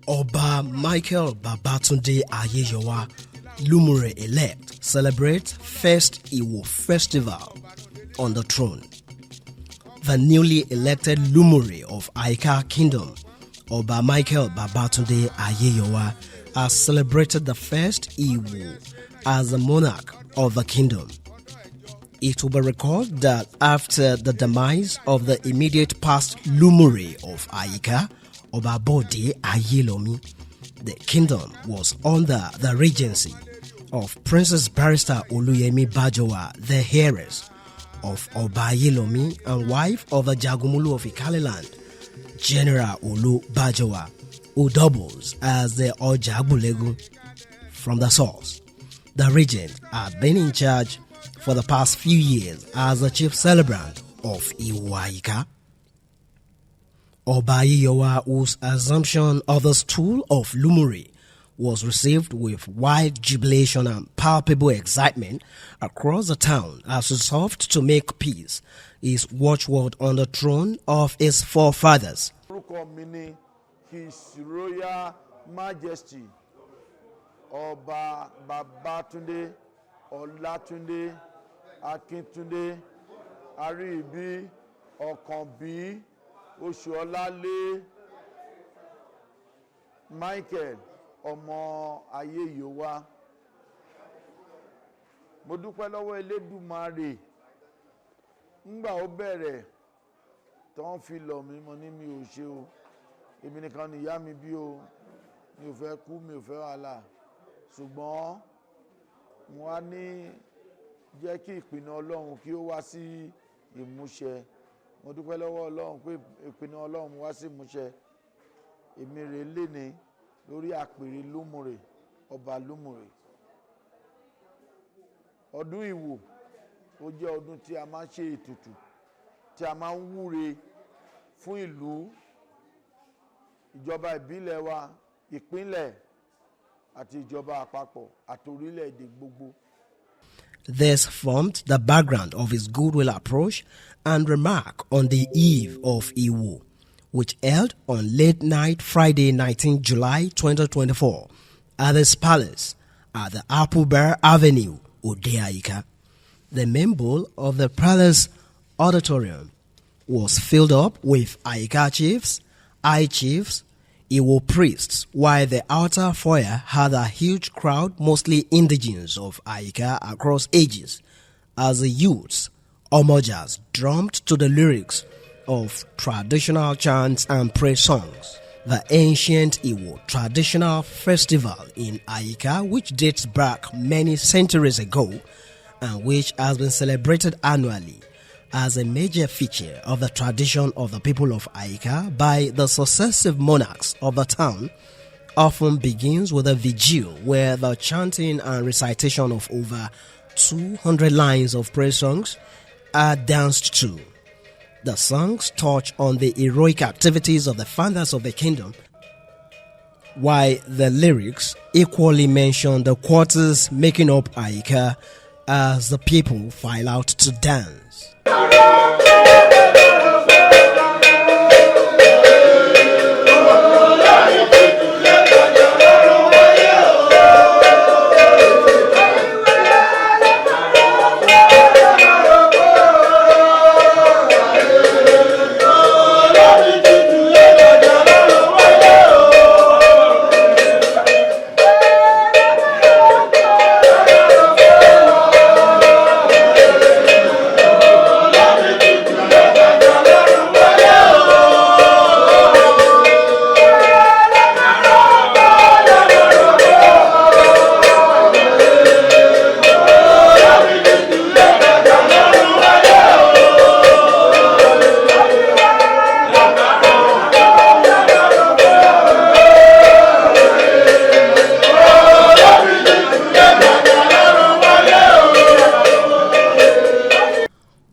Oba Babatunde Ayeyowa, Lumure elect, celebrates first Iwo festival on the throne. The newly elected Lumure of Aika Kingdom, Oba Babatunde Ayeyowa, has celebrated the first Iwo as the monarch of the kingdom. It will be recalled that after the demise of the immediate past Lumure of Aika, Oba Babatunde Ayeyowa, the kingdom was under the regency of Princess Barrister Oluyemi Bajowa, the heiress of Oba Ayeyowa and wife of the Jagumulu of Ikaleland, General Olu Bajowa, who doubles as the Ojagbulegu. From the source, the regent had been in charge for the past few years as the chief celebrant of Iwaika. Oba Ayeyowa, whose assumption of the stool of Lumure was received with wide jubilation and palpable excitement across the town as resolved to make peace his watchword on the throne of his forefathers. His Royal Majesty Oba Babatunde Olatunde Akintunde Aribi Okanbi Oshuolale Michael Ọmọ Ayeyowa. Mo dúpẹ́ lọ́wọ́ Elédùmarè ńgbà ó bẹ̀rẹ̀ tán fi lọ̀ mí mo ní mi ò ṣe o èmi nìkan ni ìyá mi bí o mi ò fẹ́ kú mi ò fẹ́ wàhálà ṣùgbọ́n mo wá ní jẹ́ kí ìpinnu Ọlọ́run kí ó wá sí ìmúṣẹ. Mo dúpẹ́ lọ́wọ́ Ọlọ́run pé ìpinnu Ọlọ́run wá sí ìmúṣẹ. Èmi rè léni lórí àpèrè Lumure, ọba Lumure. Ọdún Ìwò ó jẹ́ ọdún tí a máa ń ṣe ètùtù, tí a máa ń wúre fún ìlú, ìjọba ìbílẹ̀ wa, ìpínlẹ̀ àti ìjọba àpapọ̀ àti orílẹ̀-èdè gbogbo. This formed the background of his goodwill approach and remark on the eve of Iwo, which held on late night Friday 19 July 2024 at his palace at the Applebear Avenue, Odeaika. The main bowl of the palace auditorium was filled up with Aika chiefs, high chiefs, Iwo priests, while the outer foyer had a huge crowd, mostly indigenes of Aika across ages, as the youths, Omojas, drummed to the lyrics of traditional chants and praise songs. The ancient Iwo traditional festival in Aika, which dates back many centuries ago and which has been celebrated annually as a major feature of the tradition of the people of Aika by the successive monarchs of the town, often begins with a vigil where the chanting and recitation of over 200 lines of praise songs are danced to. The songs touch on the heroic activities of the founders of the kingdom, while the lyrics equally mention the quarters making up Aika as the people file out to dance.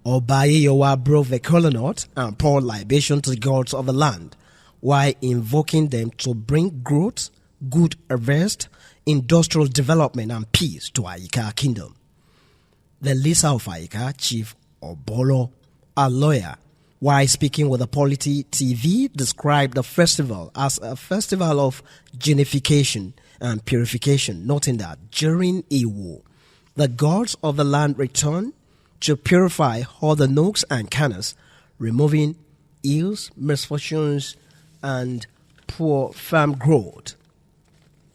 Oba Ayeyowa broke the kola nut and poured libation to the gods of the land, while invoking them to bring growth, good harvest, industrial development and peace to Aika Kingdom. The Lisa of Aika, Chief Obolo, a lawyer, While speaking with the Polity TV, described the festival as a festival of genification and purification, noting that during Iwo, the gods of the land return to purify all the nooks and corners, removing ills, misfortunes, and poor farm growth.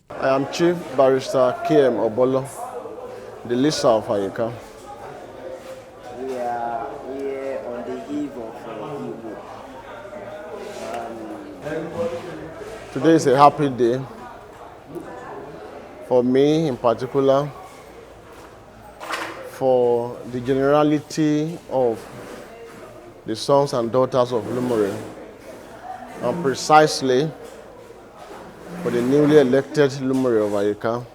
I am Chief Barrister K.M. Obolo, the Lisa of Ayeka. We are here on the eve of Igbo. Today is a happy day for me in particular, for the generality of the sons and daughters of Lumure, and precisely for the newly elected Lumure of Ayeka,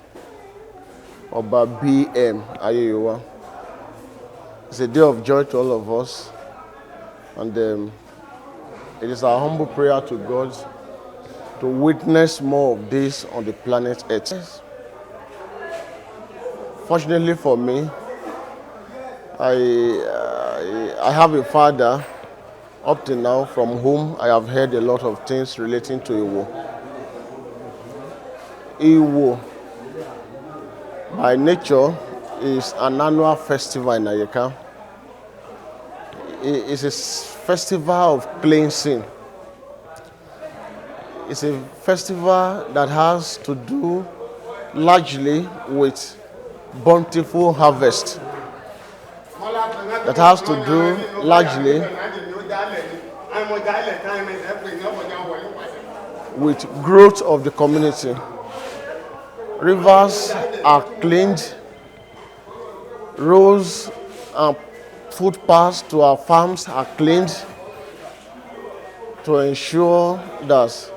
Oba B.M. Ayeyowa. It's a day of joy to all of us, and it is our humble prayer to God to witness more of this on the planet Earth. Fortunately for me, I have a father up to now from whom I have heard a lot of things relating to Iwo. Iwo, by nature, is an annual festival in Ayeka. It's a festival of cleansing. It's a festival that has to do largely with bountiful harvest. That has to do largely with growth of the community. Rivers are cleaned, roads and footpaths to our farms are cleaned to ensure that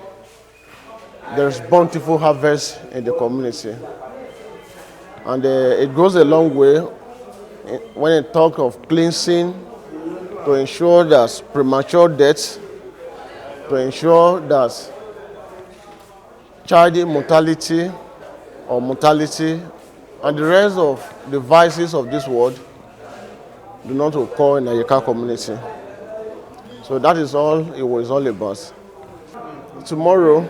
there's bountiful harvest in the community. And it goes a long way when you talk of cleansing to ensure that premature death, to ensure that child mortality or mortality and the rest of the vices of this world do not occur in the Ayeka community. So that is all it was all about. Tomorrow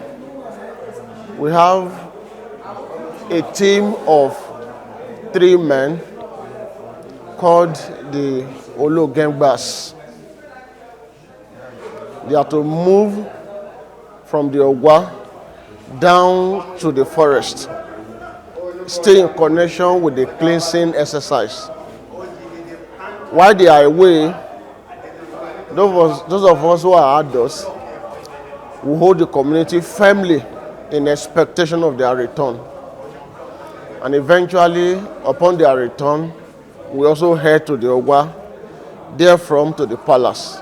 we have a team of 3 men called the Olo Gengbas. They are to move from the Ogwa down to the forest, stay in connection with the cleansing exercise. While they are away, those of us who are adults will hold the community firmly in expectation of their return. And eventually, upon their return, we also head to the Ogwa, therefrom to the palace.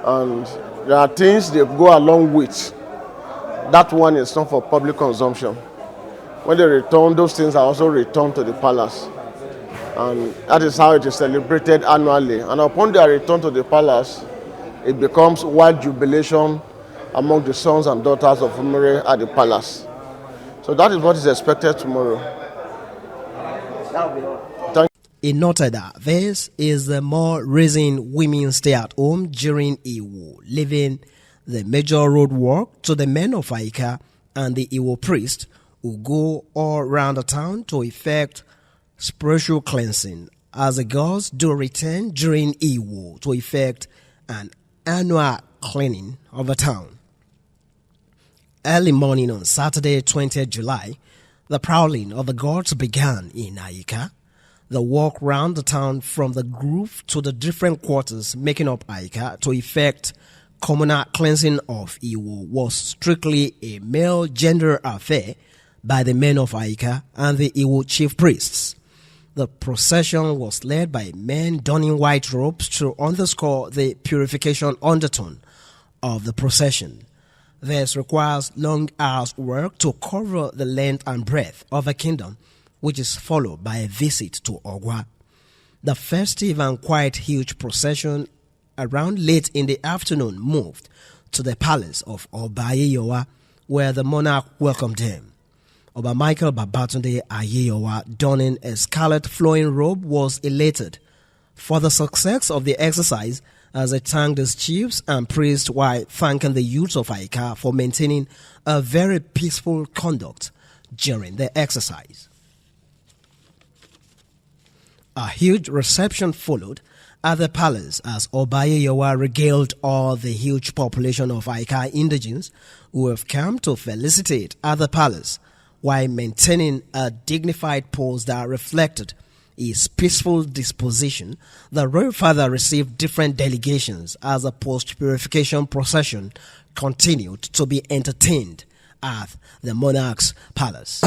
And there are things they go along with. That one is not for public consumption. When they return, those things are also returned to the palace. And that is how it is celebrated annually. And upon their return to the palace, it becomes wild jubilation among the sons and daughters of Lumure at the palace. So that is what is expected tomorrow. That will be all. He noted that this is the more reason women stay at home during Iwo, leaving the major road work to the men of Ayeka and the Iwo priest who go all around the town to effect spiritual cleansing, as the gods do return during Iwo to effect an annual cleaning of the town. Early morning on Saturday, 20th July, the prowling of the gods began in Ayeka. The walk round the town from the grove to the different quarters making up Ayeka to effect communal cleansing of Iwo was strictly a male gender affair by the men of Ayeka and the Iwo chief priests. The procession was led by men donning white robes to underscore the purification undertone of the procession. This requires long hours' work to cover the length and breadth of a kingdom, which is followed by a visit to Ogwa. The festive and quite huge procession around late in the afternoon moved to the palace of Oba Ayeyowa, where the monarch welcomed him. Oba Babatunde Ayeyowa, donning a scarlet flowing robe, was elated for the success of the exercise as they thanked his chiefs and priests while thanking the youths of Ayika for maintaining a very peaceful conduct during the exercise. A huge reception followed at the palace as Oba Ayeyowa regaled all the huge population of Ayika indigenes who have come to felicitate at the palace while maintaining a dignified pose that reflected his peaceful disposition. The royal father received different delegations as a post-purification procession continued to be entertained at the monarch's palace.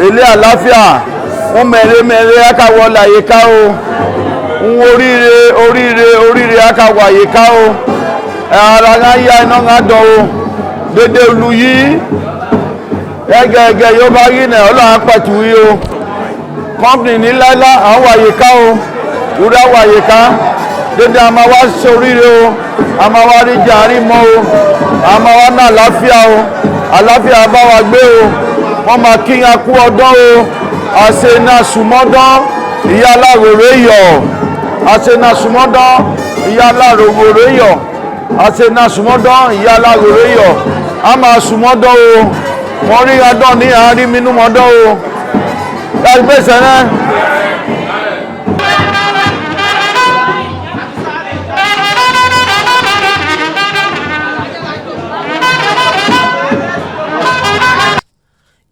Ilé àlàáfíà wọ́n mẹ́rẹ́ akawọlá yíká o oríire akawà yíká o ara ńlá ya iná ńlá dán o dédé olú yìí gẹ́gẹ́ yóò bá rí nà ọlọ́run pàtó yìí o kọ́mpìnì ní láílá àwọn àyíká o wúrà wà yíká dédé a máa wá ṣe oríire o a máa wá rí jàrí mọ́ o a máa wá ná àlàáfíà o àlàáfíà bá wa gbé o wọ́n máa kí ya kú ọdún o àṣena sùmọ́dán ìyá aláròrè yọ̀ àṣena sùmọ́dán ìyá aláròrè yọ̀ àṣena sùmọ́dán ìyá aláròrè yọ̀ a máa sùmọ́dán o wọ́n rí adán ní àárín mínú mọ́dán o láti gbèsè náà.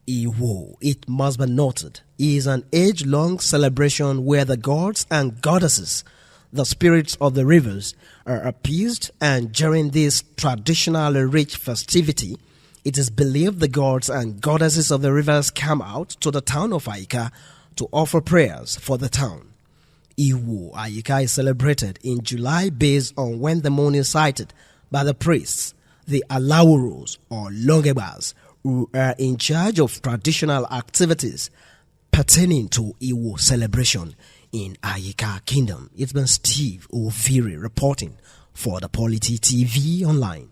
Iwo, it must be noted, is an age-long celebration where the gods and goddesses, the spirits of the rivers, are appeased, and during this traditionally rich festivity, it is believed the gods and goddesses of the rivers come out to the town of Ayika to offer prayers for the town. Iwo Ayika is celebrated in July based on when the moon is sighted by the priests, the Alawuros or Longebas, who are in charge of traditional activities pertaining to Iwo celebration in Ayika Kingdom. It's been Steve Oviri reporting for the Polity TV Online.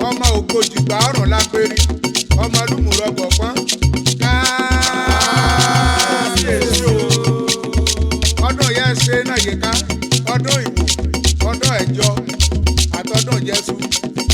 Ọmọ ògbójìgbà ọ̀rùn lápẹ́rí ọmọ Lumure ọgbọ̀pọ̀n